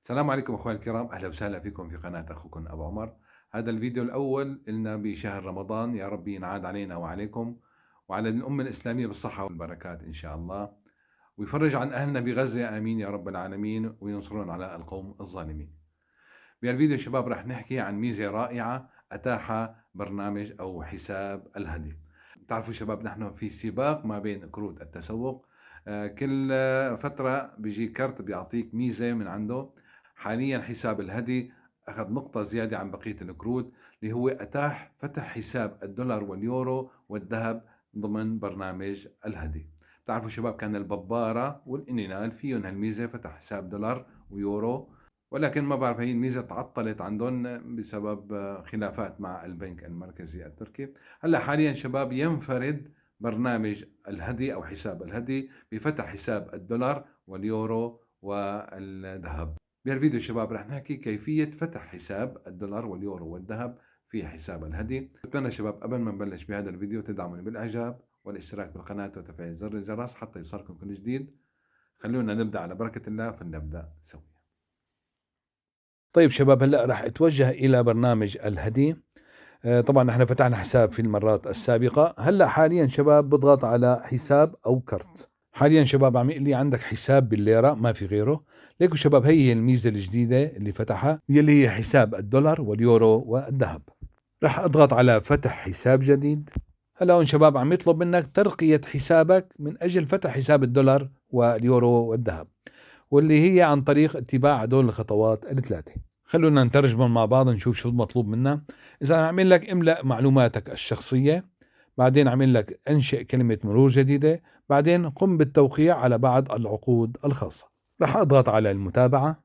السلام عليكم اخواني الكرام، اهلا وسهلا فيكم في قناه اخوكم ابو عمر. هذا الفيديو الاول لنا بشهر رمضان، يا رب ينعاد علينا وعليكم وعلى الامه الاسلاميه بالصحه والبركات ان شاء الله، ويفرج عن اهلنا بغزه امين يا رب العالمين، وينصرون على القوم الظالمين. بهالفيديو شباب رح نحكي عن ميزه رائعه اتاحها برنامج او حساب الهدي. بتعرفوا شباب نحن في سباق ما بين كروت التسوق. كل فترة بيجي كرت بيعطيك ميزة من عنده. حاليا حساب الهدي أخذ نقطة زيادة عن بقية الكروت، اللي هو أتاح فتح حساب الدولار واليورو والذهب ضمن برنامج الهدي. بتعرفوا شباب كان الببارة والإنينال فيهم هالميزة، فتح حساب دولار ويورو، ولكن ما بعرف هي الميزة تعطلت عندهم بسبب خلافات مع البنك المركزي التركي. هلا حاليا شباب ينفرد برنامج الهدي أو حساب الهدي بفتح حساب الدولار واليورو والذهب. بهالفيديو شباب رح نحكي كيفية فتح حساب الدولار واليورو والذهب في حساب الهدي. بتمنى شباب قبل ما نبلش بهذا الفيديو تدعموني بالإعجاب والاشتراك بالقناة وتفعيل زر الجرس حتى يوصلكم كل جديد. خلونا نبدأ على بركة الله، فلنبدأ سويا. طيب شباب، هلا راح اتوجه الى برنامج الهدي. طبعا نحن فتحنا حساب في المرات السابقة. هلا حاليا شباب بضغط على حساب او كرت. حاليا شباب عم يقول لي عندك حساب بالليرة، ما في غيره. ليكوا شباب هي الميزة الجديدة اللي فتحها، يلي هي حساب الدولار واليورو والذهب. راح اضغط على فتح حساب جديد. هلا هون شباب عم يطلب منك ترقية حسابك من اجل فتح حساب الدولار واليورو والذهب، واللي هي عن طريق اتباع هدول الخطوات الثلاثة. خلونا نترجمهم مع بعض نشوف شو المطلوب منا. إذا عمل لك املأ معلوماتك الشخصية، بعدين عمل لك انشئ كلمة مرور جديدة، بعدين قم بالتوقيع على بعض العقود الخاصة. رح اضغط على المتابعة.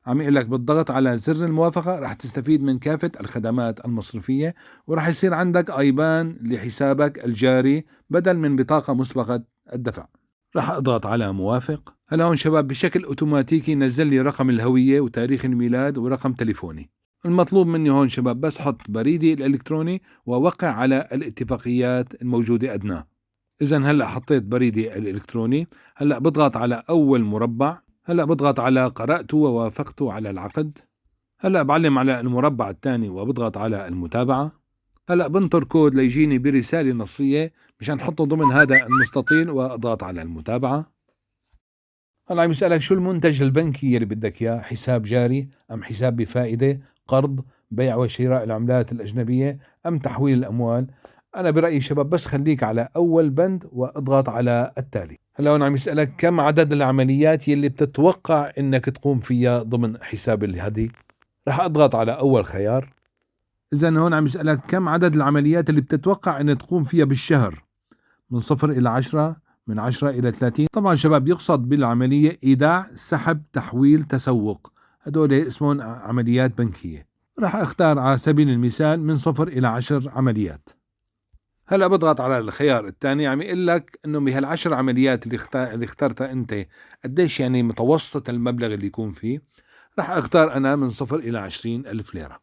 عم يقول لك بالضغط على زر الموافقة رح تستفيد من كافة الخدمات المصرفية، ورح يصير عندك ايبان لحسابك الجاري بدل من بطاقة مسبقة الدفع. رح اضغط على موافق. هلا هون شباب بشكل اوتوماتيكي نزل لي رقم الهوية وتاريخ الميلاد ورقم تليفوني. المطلوب مني هون شباب بس حط بريدي الالكتروني واوقع على الاتفاقيات الموجودة ادناه. اذا هلا حطيت بريدي الالكتروني. هلا بضغط على اول مربع. هلا بضغط على قرأت ووافقت على العقد. هلا بعلم على المربع الثاني وبضغط على المتابعة. هلا بنطر كود ليجيني برسالة نصية مشان احطه ضمن هذا المستطيل واضغط على المتابعة. هلا عم يسألك شو المنتج البنكي اللي بدك اياه، حساب جاري ام حساب بفائدة، قرض، بيع وشراء العملات الأجنبية ام تحويل الأموال. انا برأيي شباب بس خليك على اول بند واضغط على التالي. هلا هون عم يسألك كم عدد العمليات يلي بتتوقع انك تقوم فيها ضمن حساب الهدي. رح اضغط على اول خيار. إذا هون عم يسألك كم عدد العمليات اللي بتتوقع أن تقوم فيها بالشهر، من 0 إلى 10، من 10 إلى 30. طبعا شباب يقصد بالعملية إيداع، سحب، تحويل، تسوق، هدول اسمهم عمليات بنكية. راح أختار على سبيل المثال من 0 إلى 10 عمليات. هلا بضغط على الخيار الثاني. عم يقول لك انه بهال10 عمليات اللي اخترتها انت قديش يعني متوسط المبلغ اللي يكون فيه. راح اختار انا من 0 إلى 20 ألف ليرة.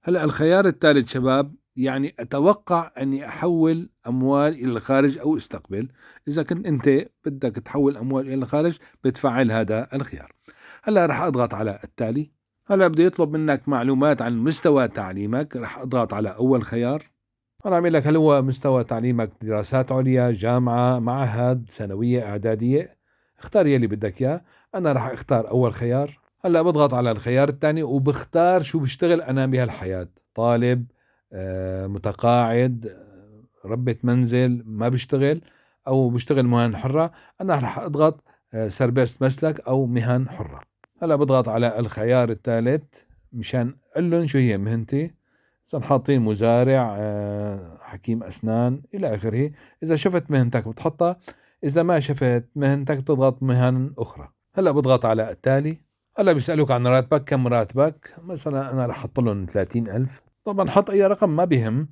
هلا الخيار الثالث شباب يعني اتوقع اني احول اموال الى الخارج او استقبل. اذا كنت انت بدك تحول اموال الى الخارج بتفعل هذا الخيار. هلا رح اضغط على التالي. هلا بده يطلب منك معلومات عن مستوى تعليمك. رح اضغط على اول خيار. انا عامل لك هل هو مستوى تعليمك دراسات عليا، جامعة، معهد، ثانوية، اعدادية. اختار يلي بدك اياه. انا رح اختار اول خيار. هلا بضغط على الخيار الثاني وبختار شو بشتغل انا بهالحياة. طالب، متقاعد، ربة منزل ما بشتغل، او بشتغل مهن حرة. انا رح اضغط سربست مسلك او مهن حرة. هلا بضغط على الخيار الثالث مشان اقول لهم شو هي مهنتي. اذا حاطين مزارع، حكيم اسنان الى اخره. اذا شفت مهنتك بتحطها، اذا ما شفت مهنتك بتضغط مهن اخرى. هلا بضغط على التالي. هلا بيسألوك عن راتبك، كم راتبك. مثلا انا رح احط لهم 30 ألف. طبعا حط اي رقم ما بهم.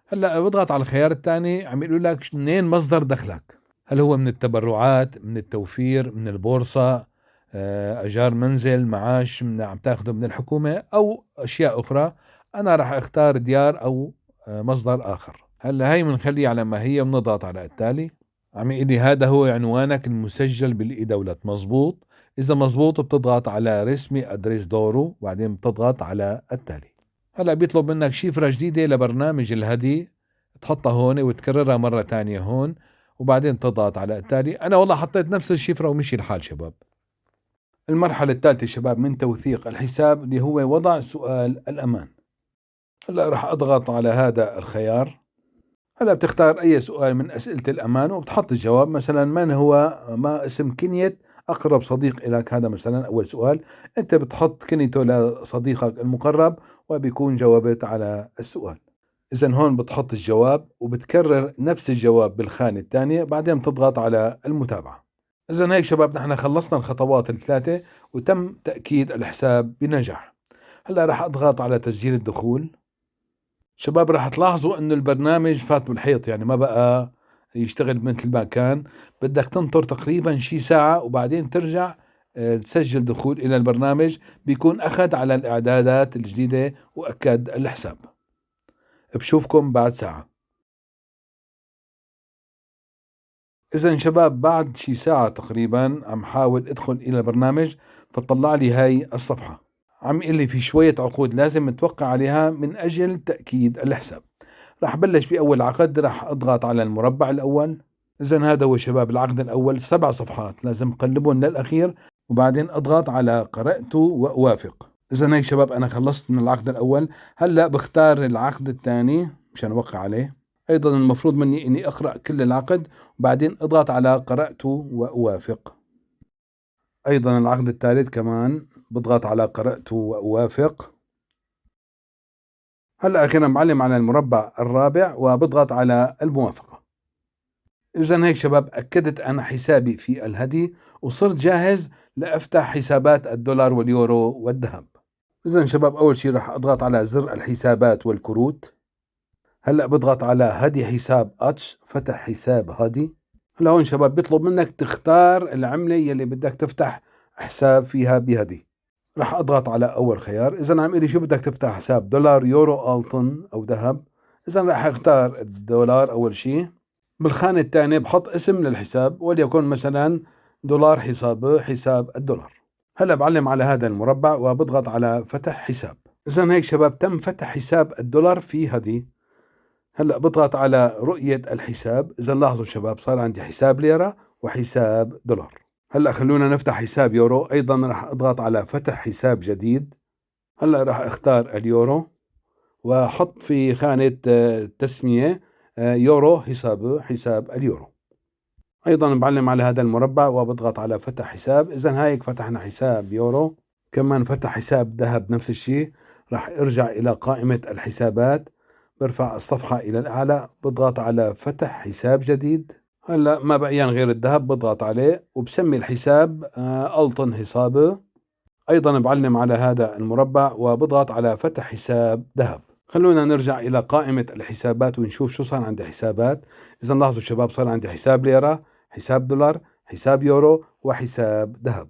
هلا بضغط على الخيار الثاني. عم يقولوا لك منين مصدر دخلك، هل هو من التبرعات، من التوفير، من البورصة، اجار منزل، معاش من عم تاخذه من الحكومة، او اشياء اخرى. انا راح اختار ديار او مصدر اخر. هلا هي بنخليه على ما هي، بنضغط على التالي. عم يقول لي هذا هو عنوانك المسجل بالإي دولة، مزبوط؟ إذا مزبوط بتضغط على رسمي أدريس دورو، وبعدين بتضغط على التالي. هلا بيطلب منك شفرة جديدة لبرنامج الهدي، تحطها هون وتكررها مرة تانية هون، وبعدين تضغط على التالي. أنا والله حطيت نفس الشفرة ومشي الحال شباب. المرحلة الثالثة شباب من توثيق الحساب اللي هو وضع سؤال الأمان. هلا راح أضغط على هذا الخيار. هلا بتختار أي سؤال من أسئلة الأمان وبتحط الجواب، مثلا من هو ما اسم كنية أقرب صديق لك، هذا مثلا أول سؤال. أنت بتحط كنيته لصديقك المقرب وبيكون جاوبت على السؤال. إذا هون بتحط الجواب وبتكرر نفس الجواب بالخانة الثانية، بعدين بتضغط على المتابعة. إذا هيك شباب نحن خلصنا الخطوات الثلاثة وتم تأكيد الحساب بنجاح. هلا راح أضغط على تسجيل الدخول. شباب راح تلاحظوا انه البرنامج فات بالحيط، يعني ما بقى يشتغل مثل ما كان. بدك تنطر تقريبا شي ساعة وبعدين ترجع تسجل دخول الى البرنامج، بيكون اخذ على الاعدادات الجديدة واكد الحساب. بشوفكم بعد ساعة. اذا شباب بعد شي ساعة تقريبا عم حاول ادخل الى البرنامج، فطلع لي هاي الصفحة، عم يقول لي في شوية عقود لازم نتوقع عليها من اجل تأكيد الحساب. راح بلش بأول عقد، راح أضغط على المربع الأول. إذا هذا هو شباب العقد الأول، 7 صفحات لازم أقلبهم للأخير، وبعدين أضغط على قرأت وأوافق. إذا هيك شباب أنا خلصت من العقد الأول. هلأ بختار العقد الثاني مشان أوقع عليه. أيضا المفروض مني إني أقرأ كل العقد وبعدين أضغط على قرأت وأوافق. أيضا العقد الثالث كمان بضغط على قرأت وأوافق. هلا أخيرا معلم على المربع الرابع وبضغط على الموافقة. إذا هيك شباب أكدت أنا حسابي في الهدي وصرت جاهز لأفتح حسابات الدولار واليورو والذهب. إذا شباب أول شيء راح أضغط على زر الحسابات والكروت. هلا بضغط على هدي حساب أتش، فتح حساب هدي. هلا هون شباب بيطلب منك تختار العملة يلي بدك تفتح حساب فيها بهدي. راح اضغط على اول خيار. اذا عم لي شو بدك تفتح حساب، دولار، يورو، الطن او ذهب. اذا راح اختار الدولار اول شيء. بالخانه الثانيه بحط اسم للحساب، وليكن مثلا دولار حسابه حساب الدولار. هلا بعلم على هذا المربع وبضغط على فتح حساب. اذا هيك شباب تم فتح حساب الدولار في هدي. هلا بضغط على رؤيه الحساب. اذا لاحظوا شباب صار عندي حساب ليره وحساب دولار. هلا خلونا نفتح حساب يورو. ايضا راح اضغط على فتح حساب جديد. هلا راح اختار اليورو واحط في خانة تسمية يورو حسابه حساب اليورو. ايضا بعلم على هذا المربع وبضغط على فتح حساب. اذا هيك فتحنا حساب يورو. كمان فتح حساب ذهب نفس الشيء. راح ارجع الى قائمة الحسابات، برفع الصفحة الى الاعلى، بضغط على فتح حساب جديد. هلا ما بقيان غير الذهب، بضغط عليه وبسمي الحساب الطن حسابه. ايضا بعلم على هذا المربع وبضغط على فتح حساب ذهب. خلونا نرجع الى قائمة الحسابات ونشوف شو صار عندي حسابات. اذا لاحظوا شباب صار عندي حساب ليرة، حساب دولار، حساب يورو، وحساب ذهب.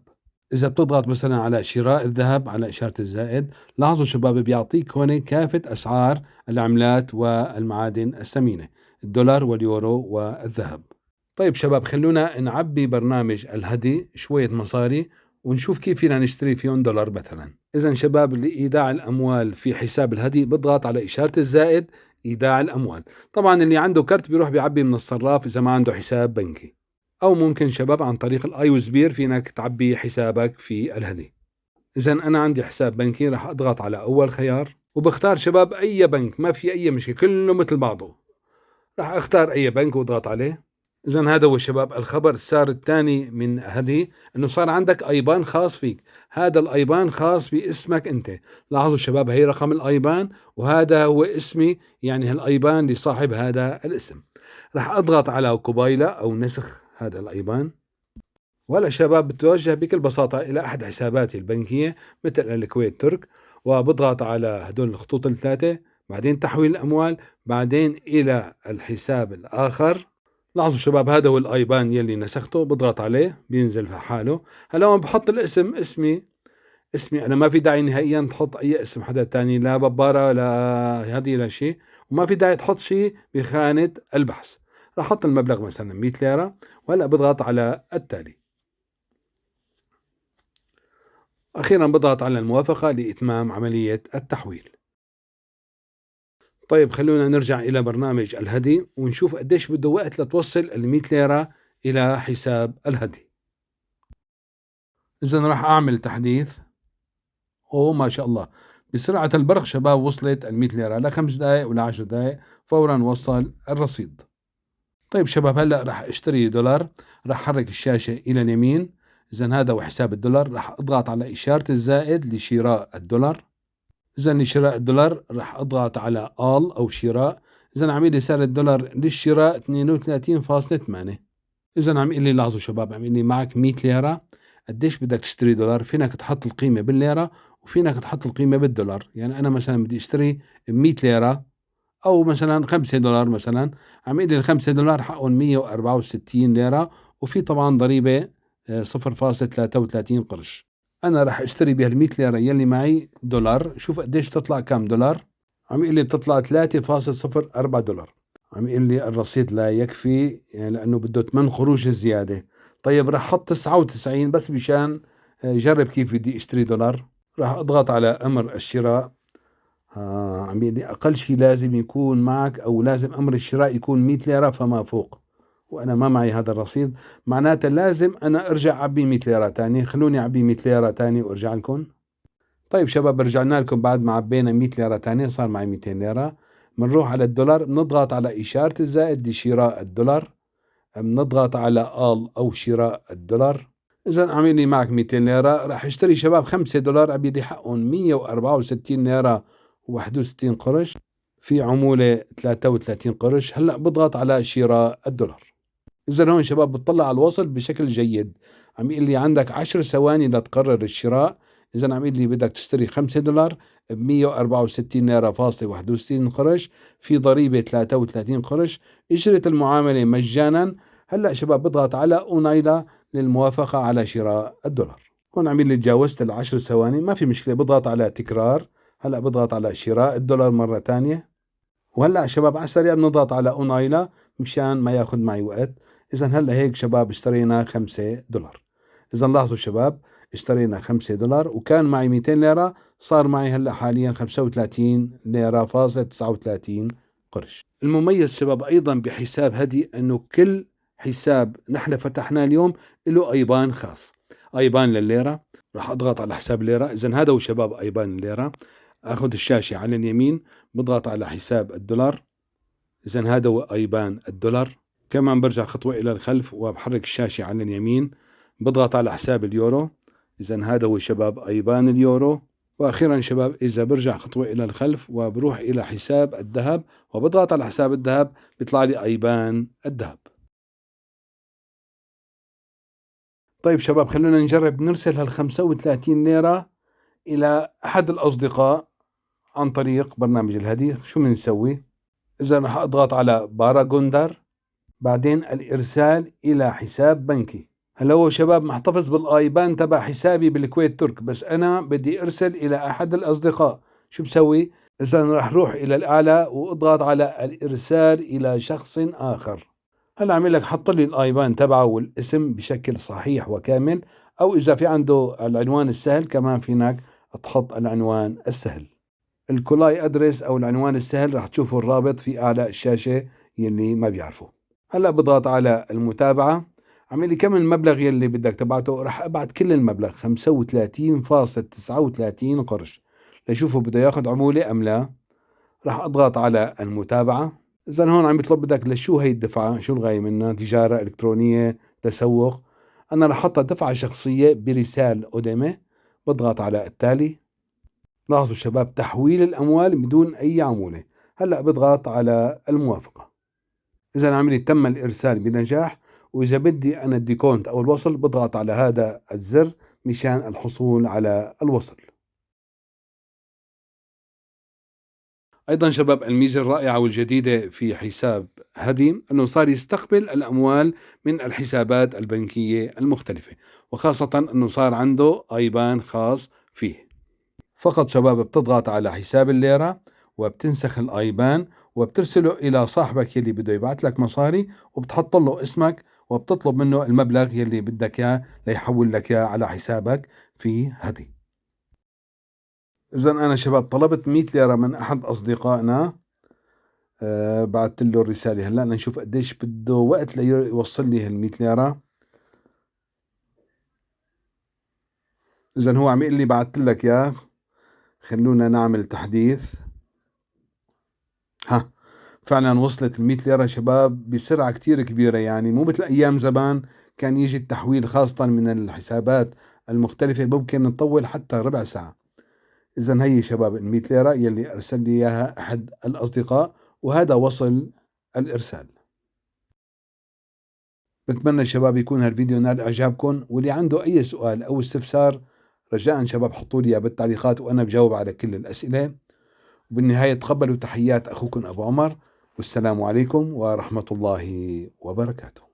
اذا بتضغط مثلا على شراء الذهب على اشارة الزائد، لاحظوا شباب بيعطيك هون كافة اسعار العملات والمعادن الثمينة، الدولار واليورو والذهب. طيب شباب خلونا نعبي برنامج الهدي شوية مصاري ونشوف كيف فينا نشتري فيهم دولار مثلا. إذا شباب لإيداع الأموال في حساب الهدي بضغط على إشارة الزائد إيداع الأموال. طبعا اللي عنده كرت بيروح بيعبي من الصراف إذا ما عنده حساب بنكي، أو ممكن شباب عن طريق الآيوزبير فينك تعبي حسابك في الهدي. إذا أنا عندي حساب بنكي راح أضغط على أول خيار وبختار شباب أي بنك، ما في أي مشكلة كله مثل بعضه. راح أختار أي بنك وأضغط عليه. إذا هذا هو شباب الخبر السار الثاني من هدي، إنه صار عندك أيبان خاص فيك. هذا الأيبان خاص باسمك أنت. لاحظوا شباب هي رقم الأيبان وهذا هو اسمي، يعني الأيبان لصاحب هذا الاسم. راح أضغط على قبيلة أو نسخ هذا الأيبان. ولا شباب بتوجه بكل بساطة إلى أحد حساباتي البنكية مثل الكويت ترك، وبضغط على هدول الخطوط الثلاثة، بعدين تحويل الأموال، بعدين إلى الحساب الآخر. لاحظوا شباب هذا هو الايبان يلي نسخته، بضغط عليه بينزل في حاله. هلا هون بحط الاسم، اسمي انا، ما في داعي نهائيا تحط اي اسم حدا تاني، لا ببارة لا هذه لا شيء، وما في داعي تحط شيء بخانة البحث. راح أحط المبلغ مثلا 100 ليرة، وهلأ بضغط على التالي. أخيرا بضغط على الموافقة لإتمام عملية التحويل. طيب خلونا نرجع إلى برنامج الهدي ونشوف قديش بده وقت لتوصل 100 ليرة إلى حساب الهدي. إذا راح أعمل تحديث. ما شاء الله بسرعة البرق شباب وصلت 100 ليرة، لا 5 دقائق ولا 10 دقائق فورا وصل الرصيد. طيب شباب هلأ راح اشتري دولار، راح أحرك الشاشة إلى اليمين. إذا هذا هو حساب الدولار، راح أضغط على إشارة الزائد لشراء الدولار. إذا لشراء الدولار راح أضغط على all أو شراء. إذا عم لي سعر الدولار للشراء 32.8. إذا عم لي لاحظوا شباب، عم لي معك 100 ليرة، قديش بدك تشتري دولار؟ فينك تحط القيمة بالليرة وفينك تحط القيمة بالدولار. يعني أنا مثلا بدي اشتري 100 ليرة أو مثلا 5 دولار، مثلا عم لي $5 حقهم 164 ليرة، وفي طبعا ضريبة 0.33 قرش. أنا راح اشتري بها 100 ليرة يلي معي دولار. شوف قديش تطلع كام دولار. عم يقول لي بتطلع 3.04 دولار. عم يقول لي الرصيد لا يكفي، يعني لأنه بده 8 قروش زيادة. طيب راح أحط 99 بس مشان جرب كيف بدي اشتري دولار. راح أضغط على أمر الشراء. عم يقول لي أقل شيء لازم يكون معك، أو لازم أمر الشراء يكون 100 ليرة فما فوق، وأنا ما معي هذا الرصيد. معناته لازم أنا أرجع أعبي 100 ليرة تانية. خلوني أعبي 100 ليرة تانية وأرجع لكم. طيب شباب رجعنا لكم بعد ما عبينا 100 ليرة تانية، صار معي 200 ليرة. بنروح على الدولار، بنضغط على إشارة الزائد لشراء الدولار، بنضغط على all أو شراء الدولار. إذا عامل لي معك 200 ليرة، راح اشتري شباب 5 دولار، أبي لي حقهم 164 ليرة و61 قرش، في عمولة 33 قرش. هلأ بضغط على شراء الدولار. إذا هون شباب بتطلع على الوصل بشكل جيد، عم يقول لي عندك 10 ثواني لتقرر الشراء. إذا عم يقول لي بدك تشتري 5 دولار ب 164 ليرة فاصلة 61 قرش، في ضريبة 33 قرش، اجرة المعاملة مجانا. هلأ شباب بضغط على أونايلا للموافقة على شراء الدولار. هون عم يقول لي تجاوزت ال10 ثواني، ما في مشكلة، بضغط على تكرار. هلأ بضغط على شراء الدولار مرة تانية. وهلأ شباب على السريع بنضغط على أونايلا مشان ما ياخذ معي وقت. إذا هلا هيك شباب اشترينا 5 دولار. إذا لاحظوا شباب اشترينا 5 دولار وكان معي 200 ليرة، صار معي هلا حاليا 35 ليرة فاصلة 39 قرش. المميز شباب أيضا بحساب هدي أنه كل حساب نحن فتحناه اليوم له أيبان خاص. أيبان للليرة، راح أضغط على حساب الليرة. إذا هذا هو شباب أيبان الليرة. أخذ الشاشة على اليمين، بضغط على حساب الدولار. إذا هذا هو أيبان الدولار. كمان برجع خطوة إلى الخلف وبحرك الشاشة على اليمين، بضغط على حساب اليورو. إذا هذا هو شباب أيبان اليورو. وأخيرا شباب إذا برجع خطوة إلى الخلف وبروح إلى حساب الذهب وبضغط على حساب الذهب، بيطلع لي أيبان الذهب. طيب شباب خلونا نجرب نرسل هال35 ليرة إلى أحد الأصدقاء عن طريق برنامج الهدي. شو بنسوي؟ إذا رح أضغط على باراجوندر، بعدين الإرسال إلى حساب بنكي. هلا هو شباب محتفظ بالآيبان تبع حسابي بالكويت ترك، بس أنا بدي أرسل إلى أحد الأصدقاء. شو بسوي؟ إذا رح روح إلى الأعلى وأضغط على الإرسال إلى شخص آخر. هلا عمل لك حط لي الآيبان تبعه والاسم بشكل صحيح وكامل، أو إذا في عنده العنوان السهل كمان فينك تحط العنوان السهل. الكولاي أدرس أو العنوان السهل رح تشوفوا الرابط في أعلى الشاشة يلي ما بيعرفوا. هلا بضغط على المتابعة. عمل لي كم المبلغ يلي بدك تبعته، رح ابعت كل المبلغ 35.39 قرش لشوفوا بده ياخذ عمولة ام لا. رح اضغط على المتابعة. اذا هون عم يطلب بدك لشو هي الدفعة، شو الغاية منها، تجارة الكترونية، تسوق. انا رح احطها دفعة شخصية برسال أوديمي. بضغط على التالي. لاحظوا شباب تحويل الاموال بدون اي عمولة. هلا بضغط على الموافقة. إذا عملي تم الإرسال بنجاح. وإذا بدي أنا الديكونت أو الوصل بضغط على هذا الزر مشان الحصول على الوصل. أيضا شباب الميزة الرائعة والجديدة في حساب هدي أنه صار يستقبل الأموال من الحسابات البنكية المختلفة، وخاصة أنه صار عنده أيبان خاص فيه. فقط شباب بتضغط على حساب الليرة وبتنسخ الأيبان وبترسله إلى صاحبك يلي بده يبعث لك مصاري، وبتحط له اسمك وبتطلب منه المبلغ يلي بدك إياه ليحول لك إياه على حسابك في هدي. إذا أنا شباب طلبت 100 ليرة من أحد أصدقائنا، بعثت له الرسالة. هلا نشوف قديش بده وقت ليوصل لي هال 100 ليرة. إذا هو عم يقول لي بعثت لك إياه، خلونا نعمل تحديث. فعلا وصلت ال 100 ليرة شباب بسرعة كتير كبيرة، يعني مو مثل أيام زمان كان يجي التحويل خاصة من الحسابات المختلفة ممكن نطول حتى ربع ساعة. إذا هي شباب ال 100 ليرة يلي أرسل لي إياها أحد الأصدقاء، وهذا وصل الإرسال. بتمنى شباب يكون هالفيديو نال إعجابكم، واللي عنده أي سؤال أو استفسار رجاء شباب حطوا لي بالتعليقات وأنا بجاوب على كل الأسئلة. وبالنهاية تقبلوا تحيات أخوكم أبو عمر، والسلام عليكم ورحمة الله وبركاته.